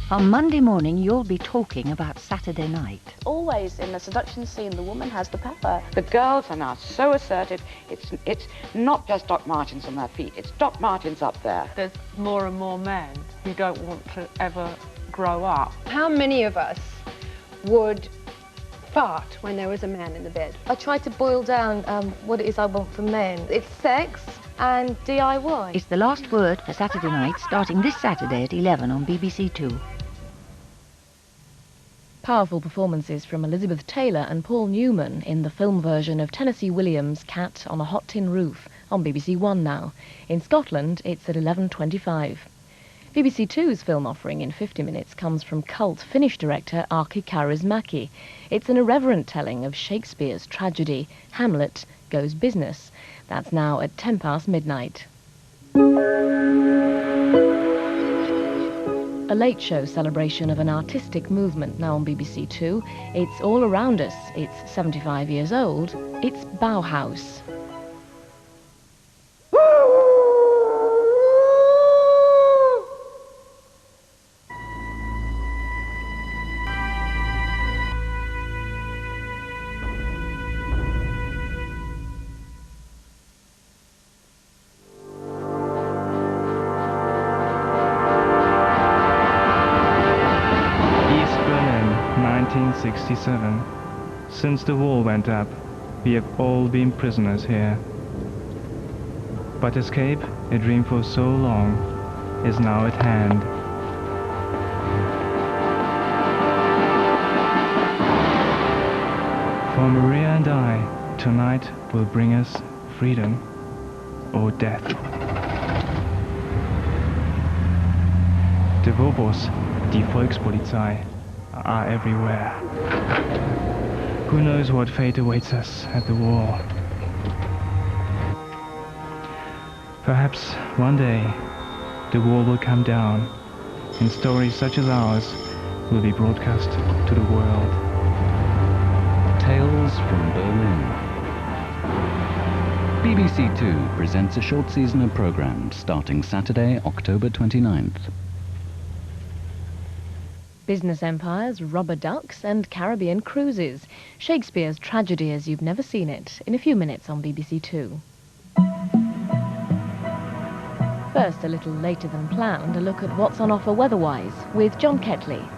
On Monday morning, you'll be talking about Saturday night. Always in the seduction scene, the woman has the power. The girls are now so assertive. It's not just Doc Martens on their feet, it's Doc Martens up there. There's more and more men who don't want to ever grow up. How many of us would fart when there was a man in the bed? I try to boil down what it is I want from men. It's sex and DIY. It's The Last Word for Saturday night, starting this Saturday at 11 on BBC2. Powerful performances from Elizabeth Taylor and Paul Newman in the film version of Tennessee Williams' Cat on a Hot Tin Roof on BBC One now. In Scotland, it's at 11:25. BBC Two's film offering in 50 minutes comes from cult Finnish director Aki Kaurismäki. It's an irreverent telling of Shakespeare's tragedy, Hamlet Goes Business. That's now at 10 past midnight. A late show celebration of an artistic movement now on BBC Two. It's all around us. It's 75 years old. It's Bauhaus. East Berlin, 1967. Since the wall went up, we have all been prisoners here. But escape, a dream for so long, is now at hand. For Maria and I, tonight will bring us freedom or death. The Wobos, die Volkspolizei, are everywhere. Who knows what fate awaits us at the wall? Perhaps one day the wall will come down and stories such as ours will be broadcast to the world. Tales from Berlin. BBC2 presents a short season of programmes starting Saturday, October 29th. Business empires, rubber ducks and Caribbean cruises. Shakespeare's tragedy as you've never seen it, in a few minutes on BBC Two. First, a little later than planned, a look at what's on offer weather-wise with John Kettley.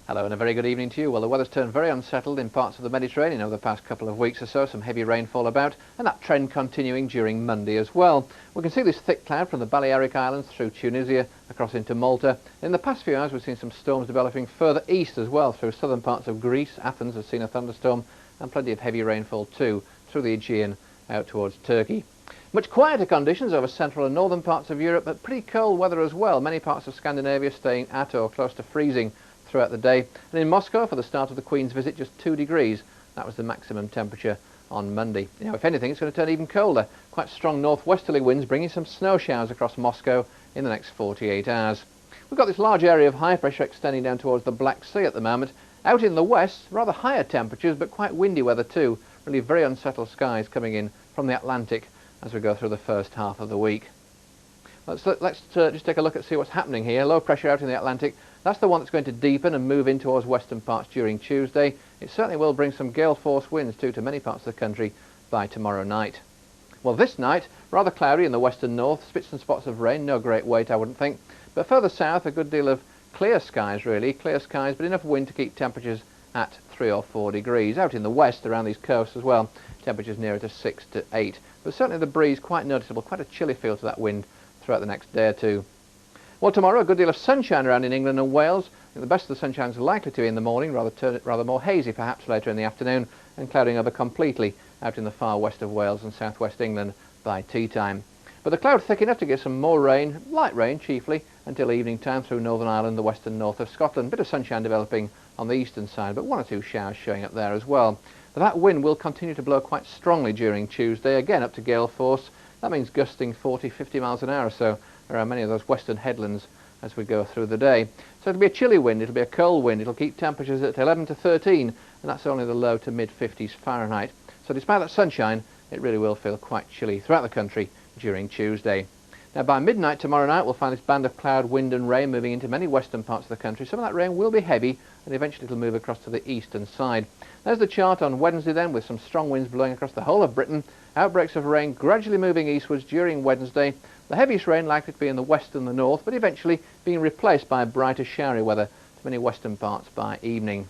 Hello and a very good evening to you. Well, the weather's turned very unsettled in parts of the Mediterranean over the past couple of weeks or so. Some heavy rainfall about, and that trend continuing during Monday as well. We can see this thick cloud from the Balearic Islands through Tunisia across into Malta. In the past few hours we've seen some storms developing further east as well through southern parts of Greece. Athens has seen a thunderstorm and plenty of heavy rainfall too through the Aegean out towards Turkey. Much quieter conditions over central and northern parts of Europe, but pretty cold weather as well. Many parts of Scandinavia staying at or close to freezing throughout the day. And in Moscow, for the start of the Queen's visit, just 2 degrees. That was the maximum temperature on Monday. You know, if anything, it's going to turn even colder. Quite strong northwesterly winds bringing some snow showers across Moscow in the next 48 hours. We've got this large area of high pressure extending down towards the Black Sea at the moment. Out in the west, rather higher temperatures, but quite windy weather too. Really very unsettled skies coming in from the Atlantic as we go through the first half of the week. Let's just take a look at see what's happening here. Low pressure out in the Atlantic. That's the one that's going to deepen and move in towards western parts during Tuesday. It certainly will bring some gale force winds too to many parts of the country by tomorrow night. Well, this night, rather cloudy in the western north, spits and spots of rain, no great weight I wouldn't think. But further south, a good deal of clear skies really, clear skies, but enough wind to keep temperatures at 3 or 4 degrees. Out in the west, around these coasts as well, temperatures nearer to 6 to 8. But certainly the breeze quite noticeable, quite a chilly feel to that wind throughout the next day or two. Well, tomorrow a good deal of sunshine around in England and Wales. The best of the sunshine is likely to be in the morning, rather more hazy perhaps later in the afternoon, and clouding over completely out in the far west of Wales and southwest England by tea time. But the cloud thick enough to give some more rain, light rain chiefly, until evening time through Northern Ireland, the western north of Scotland. Bit of sunshine developing on the eastern side, but 1 or 2 showers showing up there as well. But that wind will continue to blow quite strongly during Tuesday, again up to gale force. That means gusting 40-50 miles an hour or so around many of those western headlands as we go through the day. So it'll be a chilly wind, it'll be a cold wind, it'll keep temperatures at 11 to 13, and that's only the low to mid-50s Fahrenheit. So despite that sunshine, it really will feel quite chilly throughout the country during Tuesday. Now by midnight tomorrow night we'll find this band of cloud, wind and rain moving into many western parts of the country. Some of that rain will be heavy and eventually it'll move across to the eastern side. There's the chart on Wednesday then, with some strong winds blowing across the whole of Britain. Outbreaks of rain gradually moving eastwards during Wednesday. The heaviest rain likely to be in the west and the north, but eventually being replaced by brighter showery weather to many western parts by evening.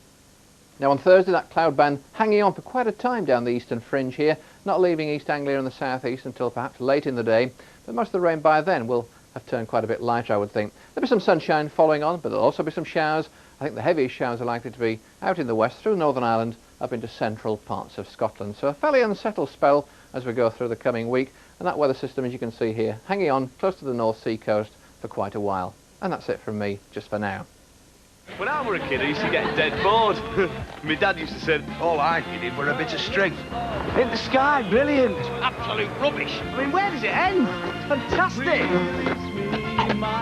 Now on Thursday, that cloud band hanging on for quite a time down the eastern fringe here, not leaving East Anglia and the southeast until perhaps late in the day, but most of the rain by then will have turned quite a bit lighter, I would think. There'll be some sunshine following on, but there'll also be some showers. I think the heaviest showers are likely to be out in the west, through Northern Ireland, up into central parts of Scotland. So a fairly unsettled spell as we go through the coming week, and that weather system, as you can see here, hanging on close to the North Sea coast for quite a while. And that's it from me, just for now. When I was a kid, I used to get dead bored. My dad used to say, all I needed were a bit of string. In the sky, brilliant. Absolute rubbish. I mean, where does it end? Fantastic.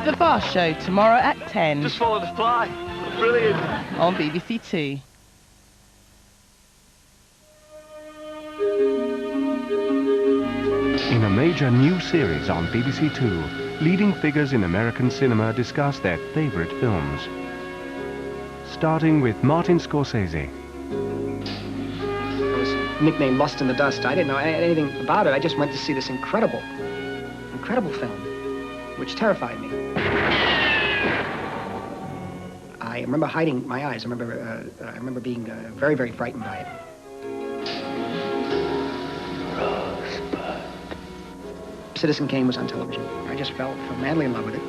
The Bar Show tomorrow at 10. Just follow the fly. Brilliant. On BBC2. In a major new series on BBC2, leading figures in American cinema discuss their favourite films. Starting with Martin Scorsese. It was nicknamed Lust in the Dust. I didn't know anything about it. I just went to see this incredible film, which terrified me. I remember hiding my eyes. I remember being very, very frightened by it. Citizen Kane was on television. I just fell madly in love with it,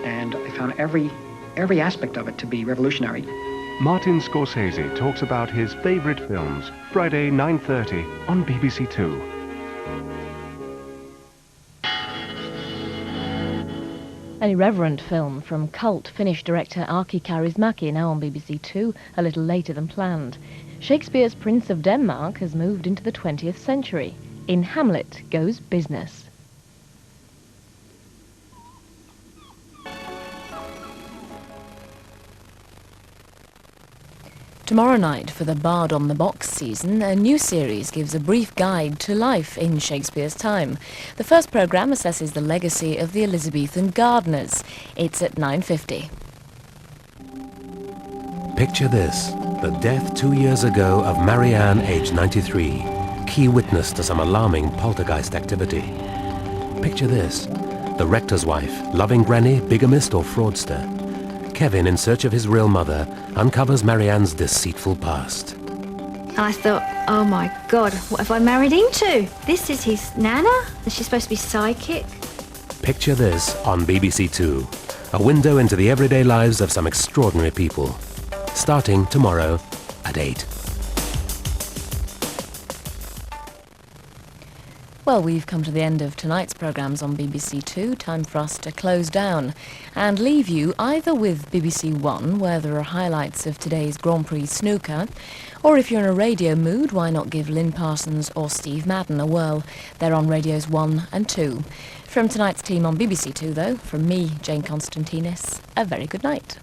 and I found every aspect of it to be revolutionary. Martin Scorsese talks about his favourite films, Friday 9:30 on BBC2. An irreverent film from cult Finnish director Aki Kaurismäki, now on BBC2, a little later than planned. Shakespeare's Prince of Denmark has moved into the 20th century. In Hamlet Goes Business. Tomorrow night, for the Bard on the Box season, a new series gives a brief guide to life in Shakespeare's time. The first programme assesses the legacy of the Elizabethan gardeners. It's at 9:50. Picture this: the death 2 years ago of Marianne, aged 93, key witness to some alarming poltergeist activity. Picture this: the rector's wife, loving granny, bigamist or fraudster. Kevin, in search of his real mother, uncovers Marianne's deceitful past. I thought, oh my God, what have I married into? This is his nana, and she's supposed to be psychic. Picture this on BBC2, a window into the everyday lives of some extraordinary people. Starting tomorrow at 8. Well, we've come to the end of tonight's programmes on BBC2. Time for us to close down and leave you either with BBC One, where there are highlights of today's Grand Prix snooker, or if you're in a radio mood, why not give Lynn Parsons or Steve Madden a whirl? They're on radios 1 and 2. From tonight's team on BBC2, though, from me, Jayne Constantinus, a very good night.